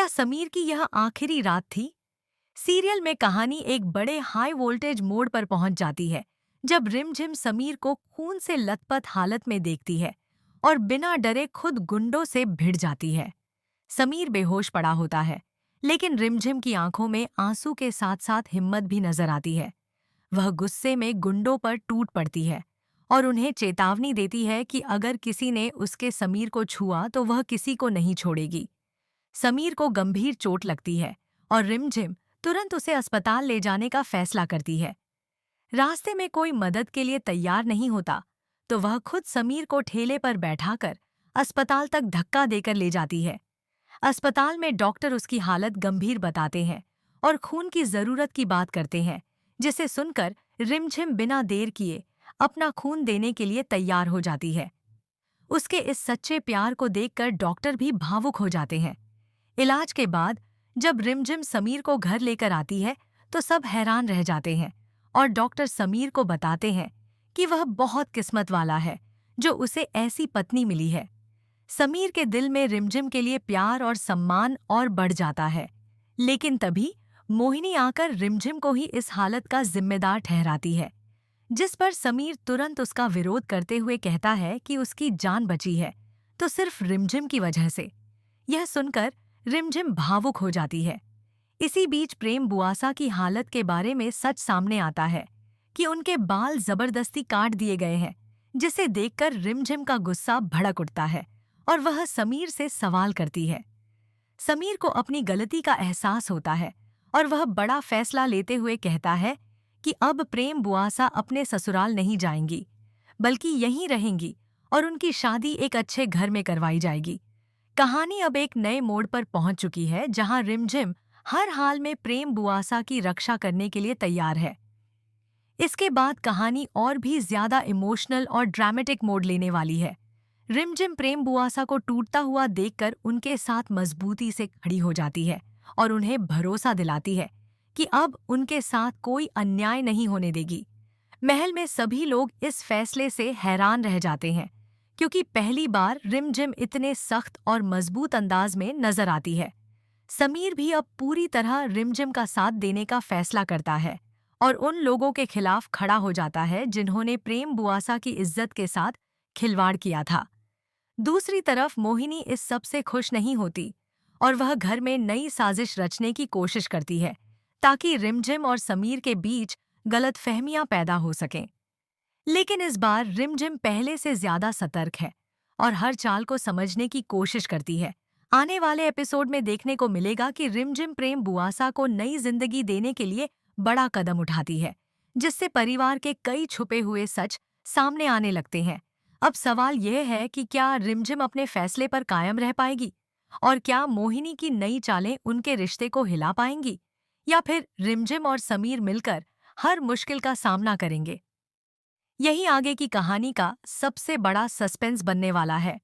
क्या समीर की यह आखिरी रात थी? सीरियल में कहानी एक बड़े हाई वोल्टेज मोड़ पर पहुंच जाती है जब रिमझिम समीर को खून से लथपथ हालत में देखती है और बिना डरे खुद गुंडों से भिड़ जाती है। समीर बेहोश पड़ा होता है, लेकिन रिमझिम की आंखों में आंसू के साथ साथ हिम्मत भी नजर आती है। वह गुस्से में गुंडों पर टूट पड़ती है और उन्हें चेतावनी देती है कि अगर किसी ने उसके समीर को छुआ तो वह किसी को नहीं छोड़ेगी। समीर को गंभीर चोट लगती है और रिमझिम तुरंत उसे अस्पताल ले जाने का फैसला करती है। रास्ते में कोई मदद के लिए तैयार नहीं होता, तो वह खुद समीर को ठेले पर बैठाकर अस्पताल तक धक्का देकर ले जाती है। अस्पताल में डॉक्टर उसकी हालत गंभीर बताते हैं और खून की जरूरत की बात करते हैं, जिसे सुनकर रिमझिम बिना देर किए अपना खून देने के लिए तैयार हो जाती है। उसके इस सच्चे प्यार को देखकर डॉक्टर भी भावुक हो जाते हैं। इलाज के बाद जब रिमझिम समीर को घर लेकर आती है तो सब हैरान रह जाते हैं और डॉक्टर समीर को बताते हैं कि वह बहुत किस्मत वाला है जो उसे ऐसी पत्नी मिली है। समीर के दिल में रिमझिम के लिए प्यार और सम्मान और बढ़ जाता है, लेकिन तभी मोहिनी आकर रिमझिम को ही इस हालत का जिम्मेदार ठहराती है, जिस पर समीर तुरंत उसका विरोध करते हुए कहता है कि उसकी जान बची है तो सिर्फ रिमझिम की वजह से। यह सुनकर रिमझिम भावुक हो जाती है। इसी बीच प्रेम बुआसा की हालत के बारे में सच सामने आता है कि उनके बाल जबरदस्ती काट दिए गए हैं, जिसे देखकर रिमझिम का गुस्सा भड़क उठता है और वह समीर से सवाल करती है। समीर को अपनी गलती का एहसास होता है और वह बड़ा फैसला लेते हुए कहता है कि अब प्रेम बुआसा अपने ससुराल नहीं जाएंगी, बल्कि यहीं रहेंगी और उनकी शादी एक अच्छे घर में करवाई जाएगी। कहानी अब एक नए मोड़ पर पहुंच चुकी है जहां रिमझिम हर हाल में प्रेम बुआसा की रक्षा करने के लिए तैयार है। इसके बाद कहानी और भी ज्यादा इमोशनल और ड्रामेटिक मोड़ लेने वाली है। रिमझिम प्रेम बुआसा को टूटता हुआ देखकर उनके साथ मजबूती से खड़ी हो जाती है और उन्हें भरोसा दिलाती है कि अब उनके साथ कोई अन्याय नहीं होने देगी। महल में सभी लोग इस फैसले से हैरान रह जाते हैं, क्योंकि पहली बार रिमझिम इतने सख्त और मजबूत अंदाज में नजर आती है। समीर भी अब पूरी तरह रिमझिम का साथ देने का फैसला करता है और उन लोगों के खिलाफ खड़ा हो जाता है जिन्होंने प्रेम बुआसा की इज्जत के साथ खिलवाड़ किया था। दूसरी तरफ मोहिनी इस सब से खुश नहीं होती और वह घर में नई साजिश रचने की कोशिश करती है ताकि रिमझिम और समीर के बीच गलतफहमियां पैदा हो सकें। लेकिन इस बार रिमझिम पहले से ज्यादा सतर्क है और हर चाल को समझने की कोशिश करती है। आने वाले एपिसोड में देखने को मिलेगा कि रिमझिम प्रेम बुआसा को नई जिंदगी देने के लिए बड़ा कदम उठाती है, जिससे परिवार के कई छुपे हुए सच सामने आने लगते हैं। अब सवाल यह है कि क्या रिमझिम अपने फैसले पर कायम रह पाएगी और क्या मोहिनी की नई चालें उनके रिश्ते को हिला पाएंगी, या फिर रिमझिम और समीर मिलकर हर मुश्किल का सामना करेंगे। यही आगे की कहानी का सबसे बड़ा सस्पेंस बनने वाला है।